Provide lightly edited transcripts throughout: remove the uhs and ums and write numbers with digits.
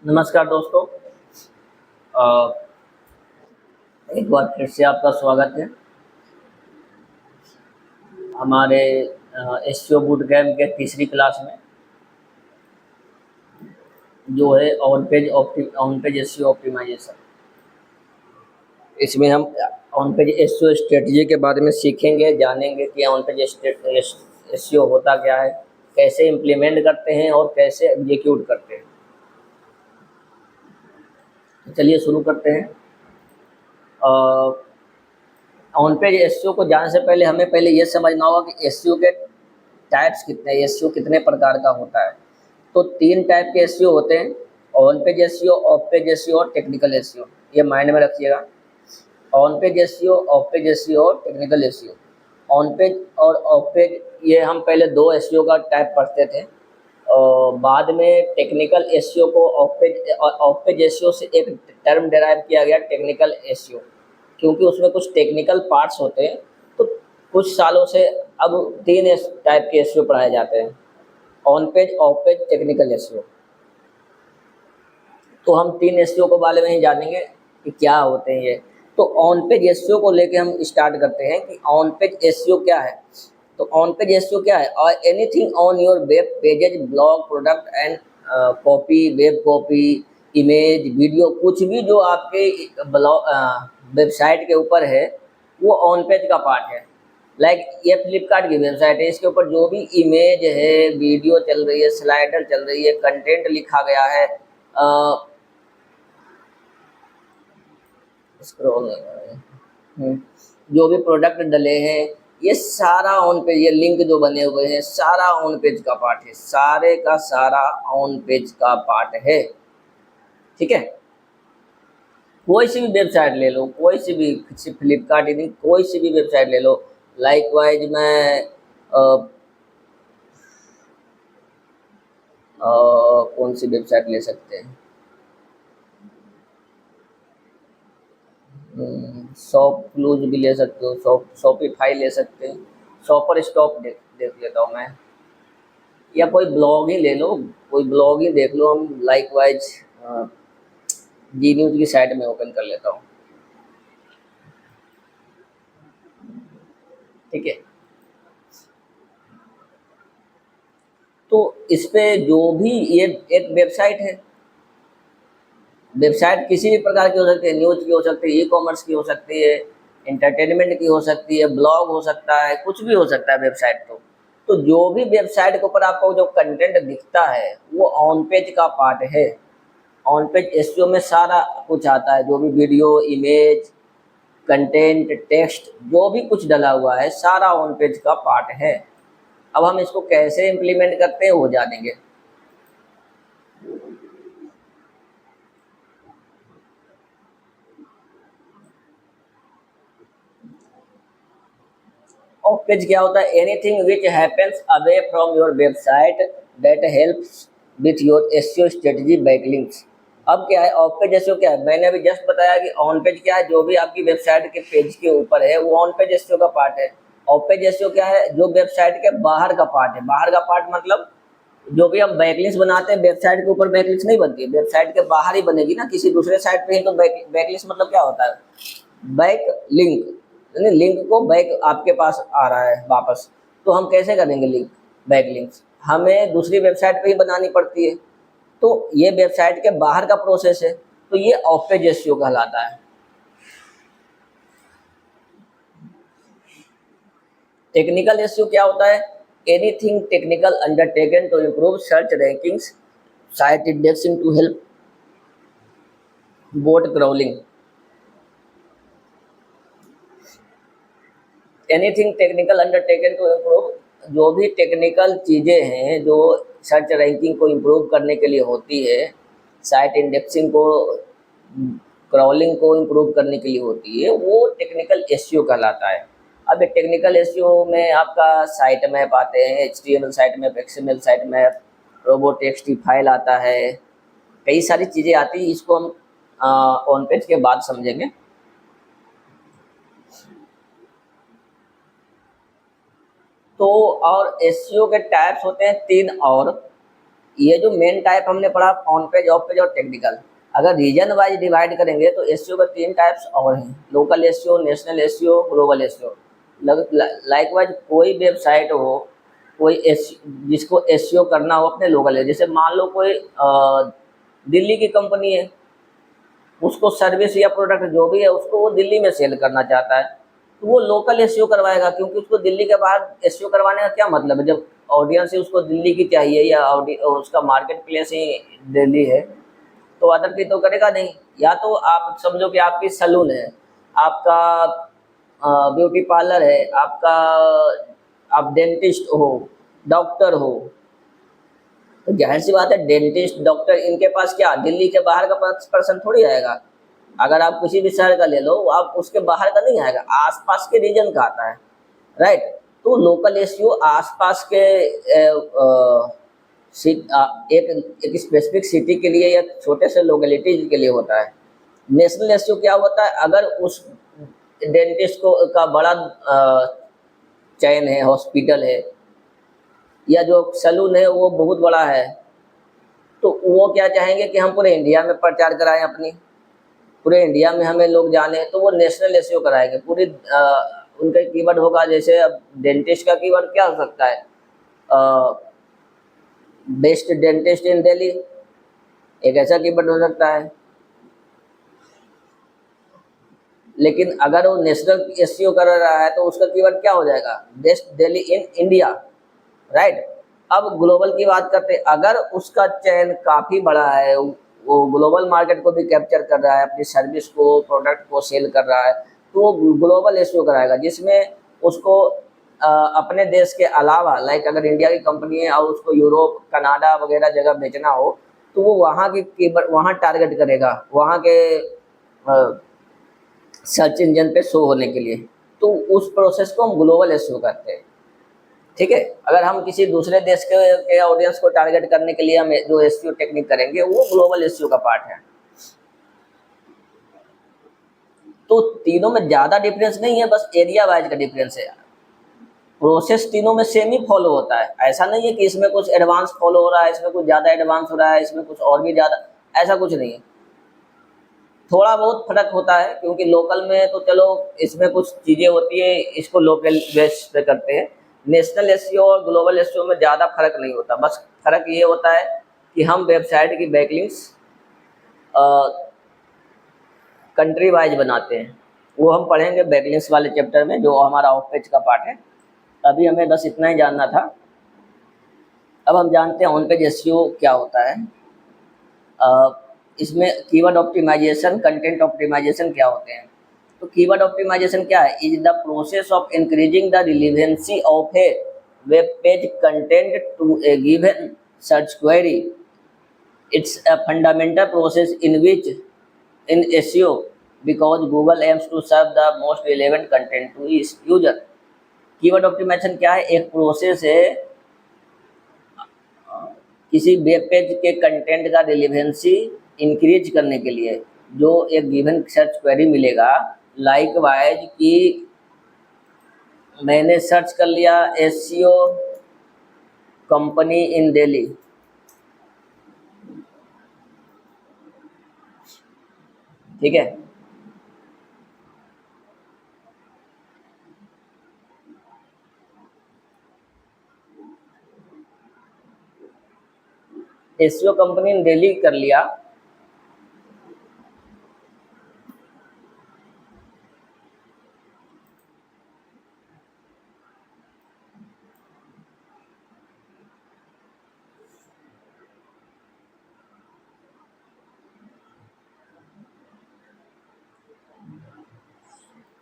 नमस्कार दोस्तों। अ, एक बार फिर से आपका स्वागत है हमारे एसईओ बूट कैंप के तीसरी क्लास में, जो है ऑन पेज एसईओ ऑप्टिमाइजेशन। इसमें हम ऑन पेज एसईओ स्ट्रेटजी के बारे में सीखेंगे, जानेंगे कि ऑन पेज एसईओ होता क्या है, कैसे इम्प्लीमेंट करते हैं और कैसे एग्जीक्यूट करते हैं। तो चलिए शुरू करते हैं। ऑन पेज एसईओ को जानने से पहले हमें पहले ये समझना होगा कि एसईओ के टाइप्स कितने हैं, एसईओ कितने प्रकार का होता है। तो 3 टाइप के एसईओ होते हैं: on page SEO, of page SEO और टेक्निकल एसईओ। ये माइंड में रखिएगा। On page SEO, of page SEO और टेक्निकल एसईओ। ऑन पेज और ऑफ पेज, ये हम पहले 2 एसईओ का टाइप पढ़ते थे और बाद में टेक्निकल एसईओ को ऑफ पेज एसईओ से एक टर्म डेराइव किया गया, टेक्निकल एसईओ, क्योंकि उसमें कुछ टेक्निकल पार्ट्स होते हैं। तो कुछ सालों से अब 3 टाइप के एसईओ पढ़ाए जाते हैं: on page, of page, technical SEO. तो हम 3 एसईओ के बारे में ही जानेंगे कि क्या होते हैं ये। तो ऑन पेज एसईओ को लेके हम स्टार्ट करते हैं कि ऑन पेज एसईओ क्या है। तो ऑन पेज एसईओ क्या है? और anything on your web pages, blog, product and copy, web copy, image, video, कुछ भी जो आपके ब्लॉग वेबसाइट के ऊपर है वो ऑन पेज का पार्ट है। लाइक ये फ्लिपकार्ट की वेबसाइट है, इसके ऊपर जो भी इमेज है, वीडियो चल रही है, स्लाइडर चल रही है, कंटेंट लिखा गया है, स्क्रॉल नहीं हो रहा है। जो भी प्रोडक्ट डले हैं, ये सारा ऑन पेज, ये लिंक जो बने हुए हैं सारा ऑन पेज का पार्ट है, सारे का सारा ऑन पेज का पार्ट है। ठीक है। कोई सी भी वेबसाइट ले लो, कोई सी भी, फ्लिपकार्ट ही नहीं, कोई सी भी वेबसाइट ले लो। लाइक वाइज मैं कौन सी वेबसाइट ले सकते हैं? शॉप क्लूज भी ले सकते हो, शॉपिफाई ले सकते हैं, शॉपर स्टॉप देख देख लेता हूँ मैं, या कोई ब्लॉग ही ले लो, कोई ब्लॉग ही देख लो। हम लाइक वाइज जी न्यूज़ की साइट में ओपन कर लेता हूँ। ठीक है। तो इस पे जो भी, ये एक वेबसाइट है, वेबसाइट किसी भी प्रकार की हो सकती है, न्यूज़ की हो सकती है, ई कॉमर्स की हो सकती है, एंटरटेनमेंट की हो सकती है, ब्लॉग हो सकता है, कुछ भी हो सकता है वेबसाइट। तो जो भी वेबसाइट के ऊपर आपको जो कंटेंट दिखता है वो ऑन पेज का पार्ट है। ऑन पेज एसईओ में सारा कुछ आता है, जो भी वीडियो, इमेज, कंटेंट, टेक्स्ट, जो भी कुछ डला हुआ है सारा ऑन पेज का पार्ट है। अब हम इसको कैसे इम्प्लीमेंट करते हैं वो जानेंगे। ऑफ पेज क्या होता है? Anything which happens away from your website that helps with your SEO strategy, backlinks. अब क्या है ऑफ पेज एसईओ? क्या है, मैंने अभी जस्ट बताया कि ऑन पेज क्या है, जो भी आपकी वेबसाइट के पेज के ऊपर है वो ऑन पेज एसईओ का पार्ट है। ऑफ पेज एसईओ क्या है? जो वेबसाइट के बाहर का पार्ट है। बाहर का पार्ट मतलब जो भी हम बैकलिंक्स बनाते हैं, वेबसाइट के ऊपर बैकलिंक्स नहीं बनती है, वेबसाइट के बाहर ही बनेगी ना, किसी दूसरे साइट पे ही। तो बैकलिंक्स मतलब क्या होता है? बैक लिंक, यानी लिंक को बैक आपके पास आ रहा है वापस। तो हम कैसे करेंगे लिंक, बैक लिंक्स? हमें दूसरी वेबसाइट पे ही बनानी पड़ती है। तो ये वेबसाइट के बाहर का प्रोसेस है, तो ये ऑफ पेज एसईओ कहलाता है। टेक्निकल एसईओ क्या होता है? Anything technical undertaken to improve search rankings, site indexing to help bot crawling. Anything technical undertaken to improve, जो भी टेक्निकल चीज़ें हैं जो सर्च रैंकिंग को इम्प्रूव करने के लिए होती है, साइट इंडेक्सिंग को, क्रॉलिंग को इम्प्रूव करने के लिए होती है, वो टेक्निकल एसईओ कहलाता है। अब ये टेक्निकल एसईओ में आपका साइट मैप आते हैं, HTML site map, XML site map, robots txt file आता है, कई सारी चीज़ें आती हैं। इसको हम ऑन पेज के बाद समझेंगे। तो और एसईओ के टाइप्स होते हैं 3 और। ये जो मेन टाइप हमने पढ़ा ऑन पेज, ऑफ पेज और टेक्निकल। अगर रीजन वाइज डिवाइड करेंगे तो एसईओ का 3 टाइप्स और हैं, local SEO, national SEO, global SEO. Like wise कोई वेबसाइट हो, कोई एस जिसको एसईओ करना हो अपने लोकल है, जैसे मान लो कोई दिल्ली की कंपनी है, उसको सर्विस या प्रोडक्ट जो भी है उसको वो दिल्ली में सेल करना चाहता है, तो वो लोकल एसईओ करवाएगा, क्योंकि उसको दिल्ली के बाहर एसईओ करवाने का क्या मतलब है, जब ऑडियंस ही उसको दिल्ली की चाहिए या उसका मार्केट प्लेस ही दिल्ली है, तो अदर की तो करेगा नहीं। या तो आप समझो कि आपकी सैलून है, आपका ब्यूटी पार्लर है, आपका आप डेंटिस्ट हो, डॉक्टर हो, तो जाहिर सी बात है डेंटिस्ट डॉक्टर इनके पास क्या दिल्ली के बाहर का पर्सन थोड़ी आएगा। अगर आप किसी भी शहर का ले लो, आप उसके बाहर का नहीं आएगा, आसपास के रीजन का आता है, राइट। तो लोकल एसईओ आसपास के एक एक स्पेसिफिक सिटी के लिए या छोटे से लोकेलिटी के लिए होता है। नेशनल एसईओ क्या होता है, अगर उस डेंटिस्ट को का बड़ा चैन है, हॉस्पिटल है, या जो सैलून है वो बहुत बड़ा है, तो वो क्या चाहेंगे कि हम पूरे इंडिया में प्रचार कराएं अपनी, पूरे इंडिया में हमें लोग जाने, तो वो नेशनल एसईओ कराएंगे। पूरी उनका कीवर्ड होगा, जैसे अब डेंटिस्ट का कीवर्ड क्या हो सकता है, बेस्ट डेंटिस्ट इन दिल्ली, एक ऐसा कीवर्ड हो सकता है। लेकिन अगर वो नेशनल एसईओ कर रहा है तो उसका कीवर्ड क्या हो जाएगा, best Delhi in India, right. अब ग्लोबल की बात करते हैं, अगर उसका चयन काफ़ी बड़ा है, वो ग्लोबल मार्केट को भी कैप्चर कर रहा है, अपनी सर्विस को, प्रोडक्ट को सेल कर रहा है, तो वो ग्लोबल एसईओ कराएगा, जिसमें उसको अपने देश के अलावा, लाइक अगर इंडिया की कंपनी है और उसको यूरोप, कनाडा वगैरह जगह बेचना हो, तो वो वहाँ की कीमत वहाँ टारगेट करेगा, वहाँ के सर्च इंजन पे शो होने के लिए। तो उस प्रोसेस को हम ग्लोबल एसईओ करते हैं, ठीक है। अगर हम किसी दूसरे देश के ऑडियंस को टारगेट करने के लिए हम जो एसईओ टेक्निक करेंगे वो ग्लोबल एसईओ का पार्ट है। तो तीनों में ज़्यादा डिफरेंस नहीं है, बस एरिया वाइज का डिफरेंस है। प्रोसेस तीनों में सेम ही फॉलो होता है, ऐसा नहीं है कि इसमें कुछ एडवांस फॉलो हो रहा है, इसमें कुछ ज़्यादा एडवांस हो रहा है, इसमें कुछ और भी ज़्यादा, ऐसा कुछ नहीं है। थोड़ा बहुत फर्क होता है, क्योंकि लोकल में तो चलो इसमें कुछ चीज़ें होती है, इसको लोकल बेस पे करते हैं। नेशनल एसईओ और ग्लोबल एसईओ में ज़्यादा फर्क नहीं होता, बस फर्क ये होता है कि हम वेबसाइट की बैकलिंक्स कंट्री वाइज बनाते हैं, वो हम पढ़ेंगे बैकलिंक्स वाले चैप्टर में, जो हमारा ऑफ पेज का पार्ट है। अभी हमें बस इतना ही जानना था। अब हम जानते हैं ऑन पेज एसईओ क्या होता है। इसमें कीवर्ड ऑप्टिमाइजेशन, कंटेंट ऑप्टिमाइजेशन क्या होते हैं। तो कीवर्ड ऑप्टिमाइजेशन क्या है, is the process of increasing the relevancy of a web page content to a given search query. It's a fundamental process in which in SEO because Google aims to serve the most relevant content to its user। Keyword optimization क्या है, एक process है किसी web page के content का relevancy increase करने के लिए, जो एक गिवन सर्च क्वेरी मिलेगा, लाइक वाइज कि मैंने सर्च कर लिया एसईओ कंपनी इन दिल्ली, ठीक है। एसईओ कंपनी इन दिल्ली कर लिया,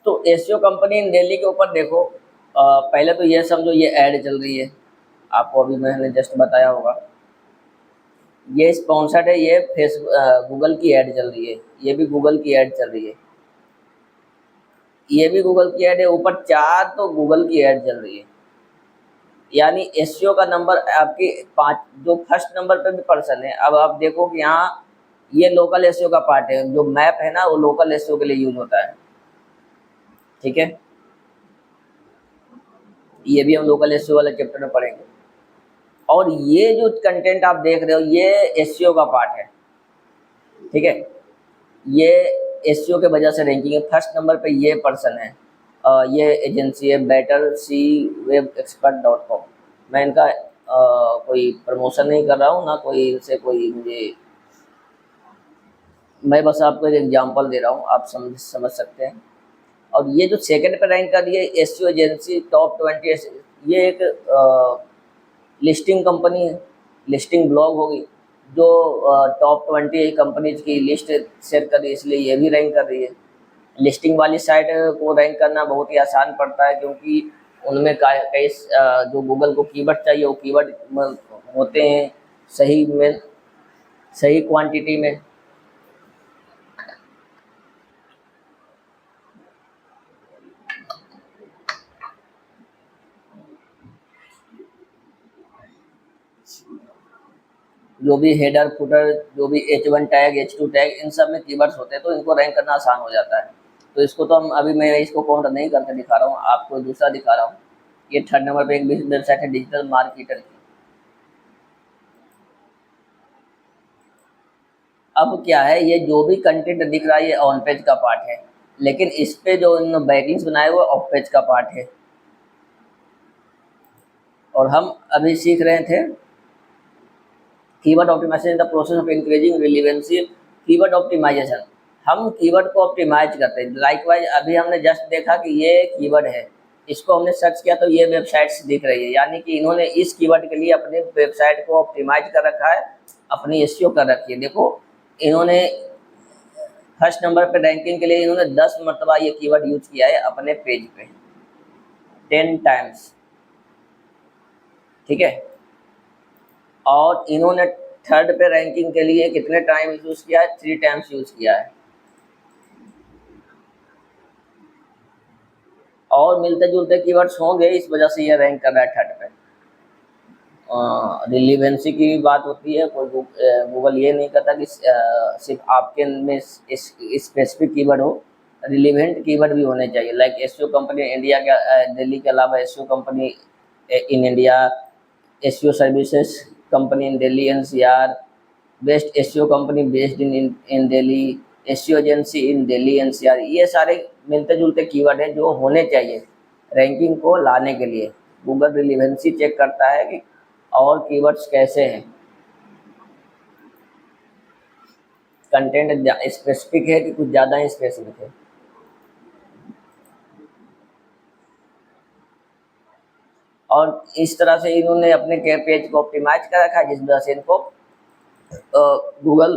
तो एसईओ कंपनी इन दिल्ली के ऊपर देखो, पहले तो ये समझो ये ऐड चल रही है, आपको अभी मैंने जस्ट बताया होगा, ये स्पॉन्सर्ड है, ये गूगल की ऐड चल रही है, ये भी गूगल की ऐड चल रही है, ये भी गूगल की ऐड है, ऊपर 4 तो गूगल की ऐड चल रही है। यानी एसईओ का नंबर आपकी 5, जो फर्स्ट नंबर पे भी पर्सन है। अब आप देखो कि यहाँ ये लोकल एसईओ का पार्ट है, जो मैप है ना वो लोकल एसईओ के लिए यूज होता है, ठीक है। ये भी हम लोकल एसईओ वाले चैप्टर में पढ़ेंगे। और ये जो कंटेंट आप देख रहे हो ये एसईओ का पार्ट है, ठीक है। ये एसईओ के वजह से रैंकिंग है। फर्स्ट नंबर पे ये पर्सन है, ये एजेंसी है बेटर सी वेब एक्सपर्ट डॉट कॉम। मैं इनका कोई प्रमोशन नहीं कर रहा हूँ, ना कोई इनसे कोई मुझे, मैं बस आपको एक एग्जांपल दे रहा हूँ, आप समझ सकते हैं। और ये जो सेकंड पे रैंक कर दिए एसईओ एजेंसी टॉप 20, ये एक लिस्टिंग कंपनी है, लिस्टिंग ब्लॉग होगी जो टॉप 20 कंपनीज की लिस्ट शेयर कर रही है, इसलिए ये भी रैंक कर रही है। लिस्टिंग वाली साइट को रैंक करना बहुत ही आसान पड़ता है, क्योंकि उनमें कई जो गूगल को कीवर्ड चाहिए वो कीवर्ड होते हैं सही में, सही क्वांटिटी में। जो भी हेडर फुटर, जो भी H1 टैग H2 टैग, इन सब में कीवर्ड्स होते हैं, तो इनको रैंक करना आसान हो जाता है। तो इसको तो हम अभी, मैं इसको काउंट नहीं करके दिखा रहा हूँ, आपको दूसरा दिखा रहा हूँ। ये थर्ड नंबर पे एक वेबसाइट है डिजिटल मार्केटर की। अब क्या है, ये जो भी कंटेंट दिख रहा है ये ऑन पेज का पार्ट है, लेकिन इस पे जो इन बैकलिंक्स बनाए हुए ऑफ पेज का पार्ट है। और हम अभी सीख रहे थे keyword optimization, the process of increasing relevancy. Keyword optimization, हम कीवर्ड को ऑप्टिमाइज करते हैं। लाइकवाइज अभी हमने जस्ट देखा कि ये कीवर्ड है, इसको हमने सर्च किया तो ये वेबसाइट्स दिख रही है, यानी कि इन्होंने इस कीवर्ड के लिए अपने वेबसाइट को ऑप्टिमाइज कर रखा है, अपनी एसईओ कर रखी है। देखो, इन्होंने फर्स्ट नंबर पे रैंकिंग के लिए इन्होंने 10 मरतबा ये कीवर्ड यूज किया है अपने पेज पे, 10 टाइम्स, ठीक है। और इन्होंने थर्ड पे रैंकिंग के लिए कितने टाइम यूज़ किया है, 3 टाइम्स यूज़ किया है। और मिलते जुलते कीवर्ड्स होंगे, इस वजह से ये रैंक कर रहा है थर्ड पे। रिलीवेंसी की भी बात होती है, कोई गूगल ये नहीं कहता कि सिर्फ आपके में स्पेसिफिक कीवर्ड हो, रिलीवेंट कीवर्ड भी होने चाहिए। लाइक एसईओ कंपनी इंडिया के, दिल्ली के अलावा SEO company in India, SEO services company in Delhi NCR, best SEO company based in Delhi, SEO agency in Delhi NCR. ये सारे मिलते जुलते कीवर्ड हैं जो होने चाहिए रैंकिंग को लाने के लिए। गूगल रिलीवेंसी चेक करता है कि और कीवर्ड्स कैसे हैं, कंटेंट स्पेसिफिक है कि कुछ ज़्यादा ही स्पेसिफिक है। और इस तरह से इन्होंने अपने पेज को ऑप्टिमाइज कर रखा है, जिस वजह से इनको गूगल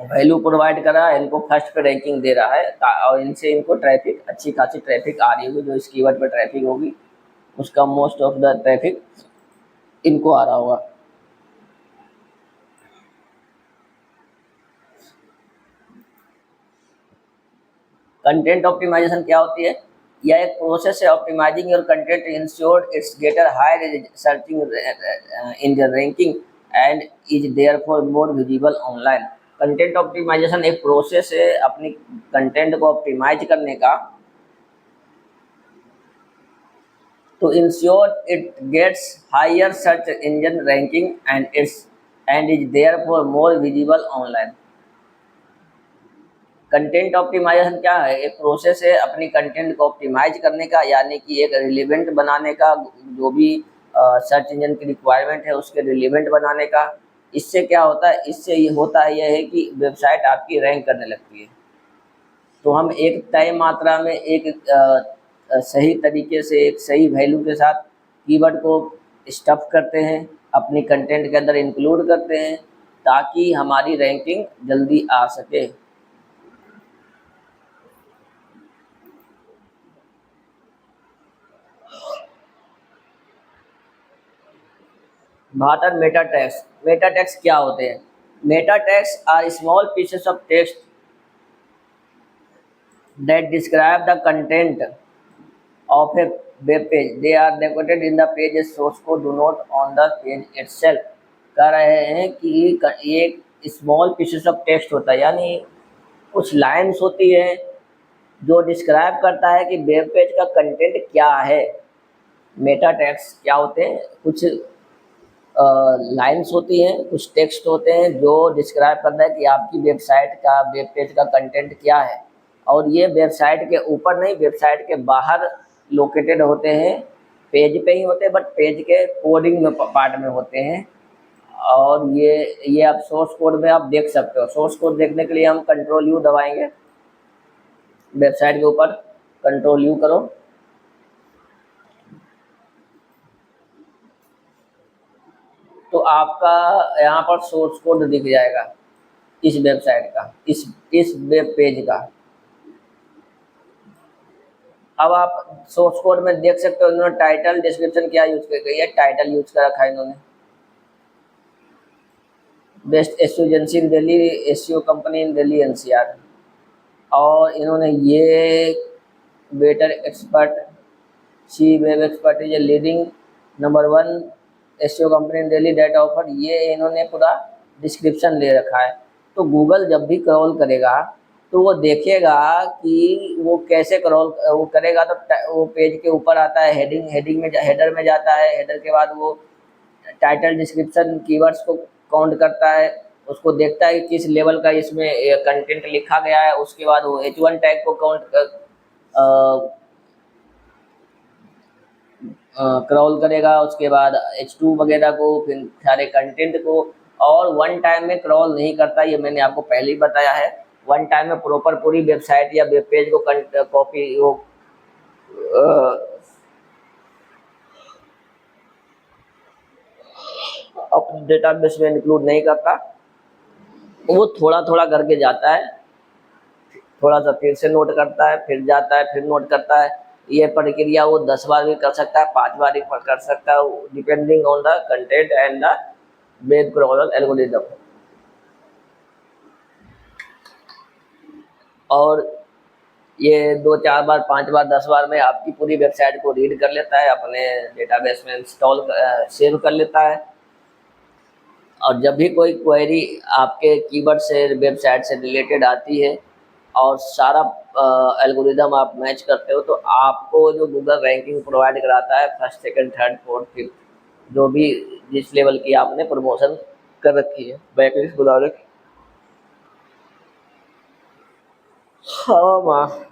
वैल्यू प्रोवाइड कर रहा है, इनको फर्स्ट पे रैंकिंग दे रहा है, और इनसे इनको ट्रैफिक, अच्छी खासी ट्रैफिक आ रही होगी। जो इस कीवर्ड पर ट्रैफिक होगी उसका मोस्ट ऑफ द ट्रैफिक इनको आ रहा होगा। कंटेंट ऑप्टिमाइजेशन क्या होती है? यह एक प्रोसेस है optimising your content ensure its greater high searching in the ranking and is therefore more visible online. Content optimisation एक प्रोसेस है अपनी कंटेंट को ऑप्टिमाइज करने का, to ensure it gets higher search engine ranking and is therefore more visible online। Content optimisation क्या है? एक process है अपनी कंटेंट को ऑप्टिमाइज करने का, यानी कि एक रिलेवेंट बनाने का, जो भी सर्च इंजन की रिक्वायरमेंट है उसके रिलेवेंट बनाने का। इससे क्या होता है? इससे ये होता है, यह है कि वेबसाइट आपकी रैंक करने लगती है। तो हम एक तय मात्रा में एक सही तरीके से एक सही वैल्यू के साथ कीवर्ड को स्टफ़ करते हैं, अपनी कंटेंट के अंदर इंक्लूड करते हैं, ताकि हमारी रैंकिंग जल्दी आ सके। भारत मेटा टैग्स। मेटा टैग्स क्या होते हैं? Meta tags are small pieces of text that describe the content of a web page. They are located in the page source code, do not on the page itself। कह रहे हैं कि ये एक small pieces of text होता है, यानी कुछ लाइन्स होती है जो डिस्क्राइब करता है कि वेब पेज का कंटेंट क्या है। मेटा टैग्स क्या होते हैं? कुछ लाइन्स होती हैं, कुछ टेक्स्ट होते हैं जो डिस्क्राइब करता है कि आपकी वेबसाइट का, वेब पेज का कंटेंट क्या है। और ये वेबसाइट के ऊपर नहीं, वेबसाइट के बाहर लोकेटेड होते हैं, पेज पे ही होते हैं, बट पेज के कोडिंग में पार्ट में होते हैं। और ये आप सोर्स कोड में आप देख सकते हो। सोर्स कोड देखने के लिए हम कंट्रोल यू दबाएंगे, वेबसाइट के ऊपर कंट्रोल यू करो, तो आपका यहाँ पर सोर्स कोड दिख जाएगा इस वेबसाइट का, इस वेब पेज का। अब आप सोर्स कोड में देख सकते हो इन्होंने टाइटल डिस्क्रिप्शन क्या यूज कर गई है, टाइटल यूज कर रखा है इन्होंने, best SEO agency in Delhi, SEO company in Delhi NCR. और इन्होंने ये better expert, C web expert is a leading number one SEO company in Delhi that offer, ये इन्होंने पूरा डिस्क्रिप्शन ले रखा है। तो गूगल जब भी क्रॉल करेगा तो वो देखेगा कि वो कैसे क्रॉल वो करेगा, तो वो पेज के ऊपर आता है, हेडिंग में हेडर में जाता है, हेडर के बाद वो टाइटल डिस्क्रिप्शन कीवर्ड्स को काउंट करता है, उसको देखता है कि किस लेवल का इसमें कंटेंट लिखा गया है, उसके बाद वो H1 टैग को क्रॉल करेगा, उसके बाद H2 वगैरह को, फिर सारे कंटेंट को। और वन टाइम में क्रॉल नहीं करता, ये मैंने आपको पहले ही बताया है। वन टाइम में प्रॉपर पूरी वेबसाइट या वेब पेज को कॉपी वो अपने डेटाबेस में इंक्लूड नहीं करता, वो थोड़ा थोड़ा करके जाता है, थोड़ा सा फिर से नोट करता है, फिर जाता है, फिर नोट करता है। ये प्रक्रिया वो 10 बार भी कर सकता है, 5 बार भी कर सकता है, depending on the content and the web crawler algorithm. और ये 2 4 बार, 5 बार, 10 बार में आपकी पूरी वेबसाइट को रीड कर लेता है, अपने डेटाबेस में इंस्टॉल सेव कर लेता है। और जब भी कोई क्वेरी आपके कीवर्ड से, वेबसाइट से रिलेटेड आती है और सारा एल्गोरिदम आप मैच करते हो, तो आपको जो गूगल रैंकिंग प्रोवाइड कराता है, first, second, third, fourth, fifth, जो भी जिस लेवल की आपने प्रमोशन कर रखी है, बैकलिस्ट बुला रखी। हाँ माँ।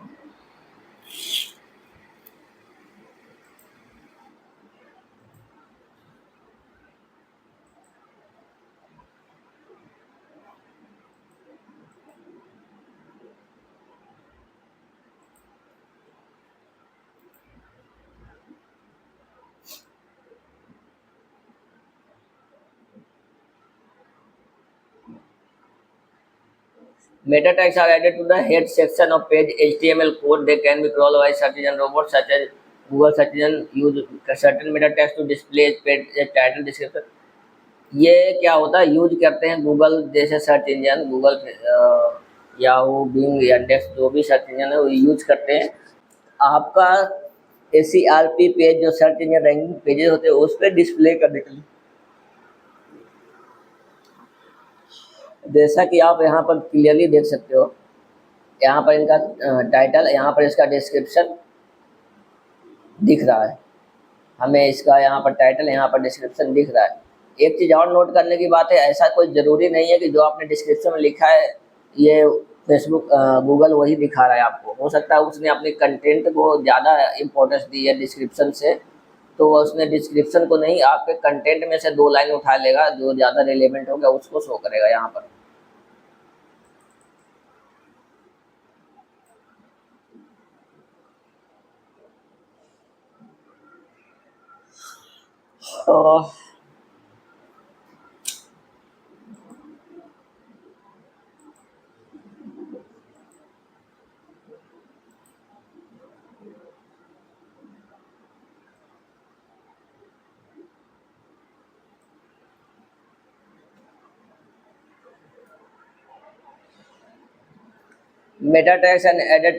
Meta tags are added to the head section of page HTML code. They can be crawled by search engine robots such as Google search engine use certain meta tags to display page title description। ये क्या होता है, use करते हैं Google जैसे search engine, Google Yahoo, Bing, Yandex, जो भी search engine है वो यूज करते हैं आपका एसीआरपी पेज, जो सर्च इंजन रैंकिंग पेजेस होते हैं उस पर डिस्प्ले करने के लिए। जैसा कि आप यहाँ पर क्लियरली देख सकते हो, यहाँ पर इनका टाइटल, यहाँ पर इसका डिस्क्रिप्शन दिख रहा है, हमें इसका यहाँ पर टाइटल, यहाँ पर डिस्क्रिप्शन दिख रहा है। एक चीज़ और नोट करने की बात है, ऐसा कोई ज़रूरी नहीं है कि जो आपने डिस्क्रिप्शन में लिखा है ये फेसबुक गूगल वही दिखा रहा है आपको। हो सकता है उसने अपने कंटेंट को ज़्यादा इम्पोर्टेंस दी है डिस्क्रिप्शन से, तो उसने डिस्क्रिप्शन को नहीं, आपके कंटेंट में से 2 लाइन उठा लेगा, जो ज़्यादा रिलेवेंट होगा उसको शो करेगा यहाँ पर। मेटा टैग्स एंड एडेड,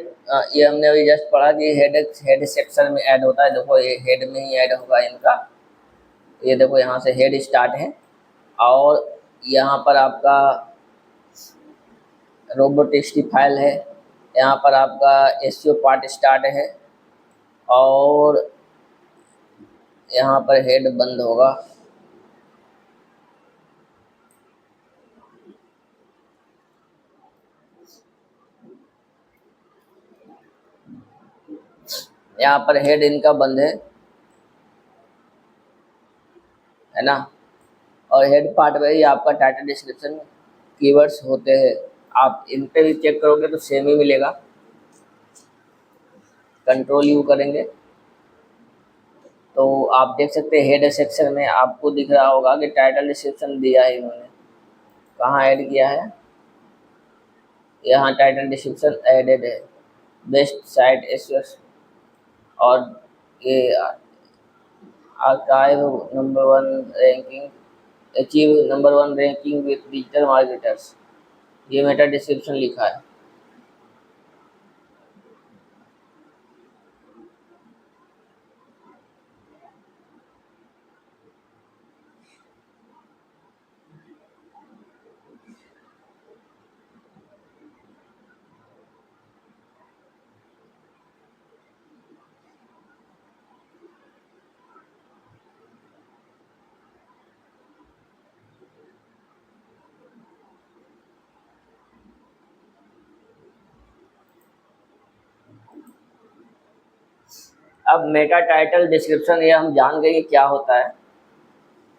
ये हमने अभी जस्ट पढ़ा कि हेड सेक्शन में ऐड होता है। देखो ये हेड में ही ऐड होगा इनका, ये देखो यहाँ से हेड स्टार्ट है, और यहाँ पर आपका रोबोटिक्स फाइल है, यहाँ पर आपका एसईओ पार्ट स्टार्ट है, और यहाँ पर हेड बंद होगा। यहाँ पर हेड इनका बंद है ना। और हेड पार्ट में ही आपका टाइटल डिस्क्रिप्शन कीवर्ड्स होते हैं। आप इन पे भी चेक करोगे तो सेम ही मिलेगा। कंट्रोल यू करेंगे तो आप देख सकते हैं हेड सेक्शन में आपको दिख रहा होगा कि टाइटल डिस्क्रिप्शन दिया है इन्होंने। कहाँ ऐड किया है? यहाँ टाइटल डिस्क्रिप्शन एडेड है। बेस्ट साइट एसईओ और ये archive number 1 ranking, achieve number 1 ranking with digital marketers, ये मेटा डिस्क्रिप्शन लिखा है। अब मेटा टाइटल डिस्क्रिप्शन ये हम जान गए कि क्या होता है।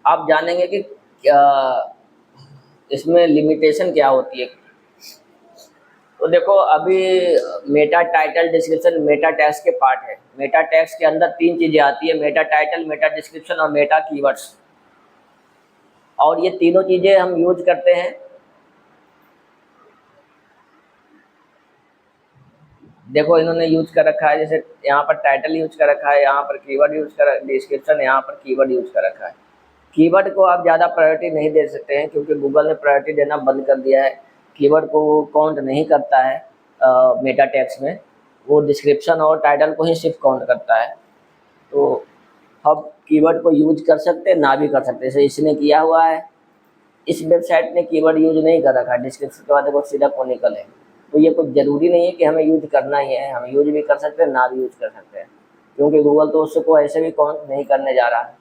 आप जानेंगे कि क्या इसमें लिमिटेशन क्या होती है। तो देखो अभी Meta title description Meta tags के पार्ट है। मेटा टैग्स के अंदर 3 चीज़ें आती है, मेटा टाइटल, मेटा डिस्क्रिप्शन और मेटा कीवर्ड्स। और ये तीनों चीज़ें हम यूज करते हैं। देखो इन्होंने यूज कर रखा है, जैसे यहाँ पर टाइटल यूज कर रखा है, यहाँ पर कीवर्ड यूज कर, डिस्क्रिप्शन यहाँ पर कीवर्ड यूज कर रखा है। कीवर्ड को आप ज़्यादा प्रायोरिटी नहीं दे सकते हैं क्योंकि गूगल ने प्रायोरिटी देना बंद कर दिया है। कीवर्ड को वो काउंट नहीं करता है मेटा टैग्स में, वो डिस्क्रिप्शन और टाइटल को ही सिर्फ काउंट करता है। तो हम कीवर्ड को यूज कर सकते हैं, ना भी कर सकते, जैसे इसने किया हुआ है। इस वेबसाइट ने कीवर्ड यूज नहीं कर रखा है, डिस्क्रिप्शन के बाद देखो सीधा कॉनिकल है। तो ये कुछ ज़रूरी नहीं है कि हमें यूज करना ही है, हम यूज भी कर सकते हैं, ना भी यूज कर सकते हैं, क्योंकि गूगल तो उसको ऐसे भी काउंट नहीं करने जा रहा है।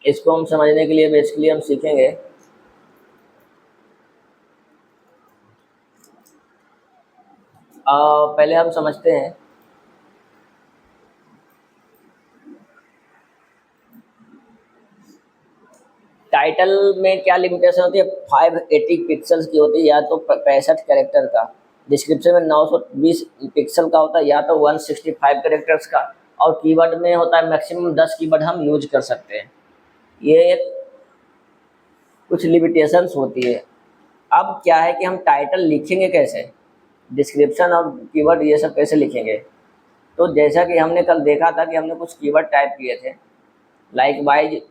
इसको हम समझने के लिए बेसिकली हम सीखेंगे। पहले हम समझते हैं टाइटल में क्या लिमिटेशन होती है। 580 पिक्सल्स की होती है, या तो 65 कैरेक्टर का। डिस्क्रिप्शन में 920 पिक्सल का होता है, या तो 165 कैरेक्टर्स का। और कीवर्ड में होता है मैक्सिमम 10 कीवर्ड हम यूज कर सकते हैं। ये कुछ लिमिटेशंस होती है। अब क्या है कि हम टाइटल लिखेंगे कैसे, डिस्क्रिप्शन और कीवर्ड ये सब कैसे लिखेंगे। तो जैसा कि हमने कल देखा था कि हमने कुछ कीवर्ड टाइप किए थे, लाइक वाइज।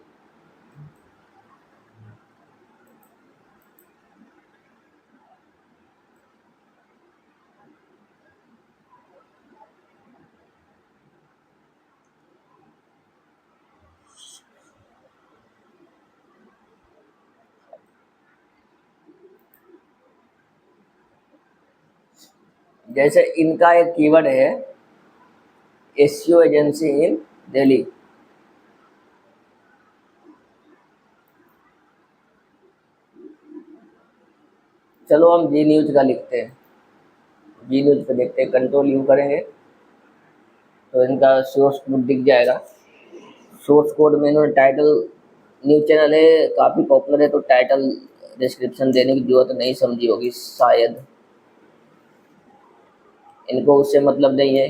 जैसे इनका एक कीवर्ड है एसईओ एजेंसी इन दिल्ली। चलो हम जी न्यूज का लिखते हैं, जी न्यूज पे देखते हैं, कंट्रोल यू करेंगे तो इनका सोर्स कोड दिख जाएगा। सोर्स कोड में इन्होंने टाइटल, न्यूज चैनल है, काफ़ी पॉपुलर है, तो टाइटल डिस्क्रिप्शन देने की जरूरत नहीं समझी होगी शायद, इनको उससे मतलब नहीं है।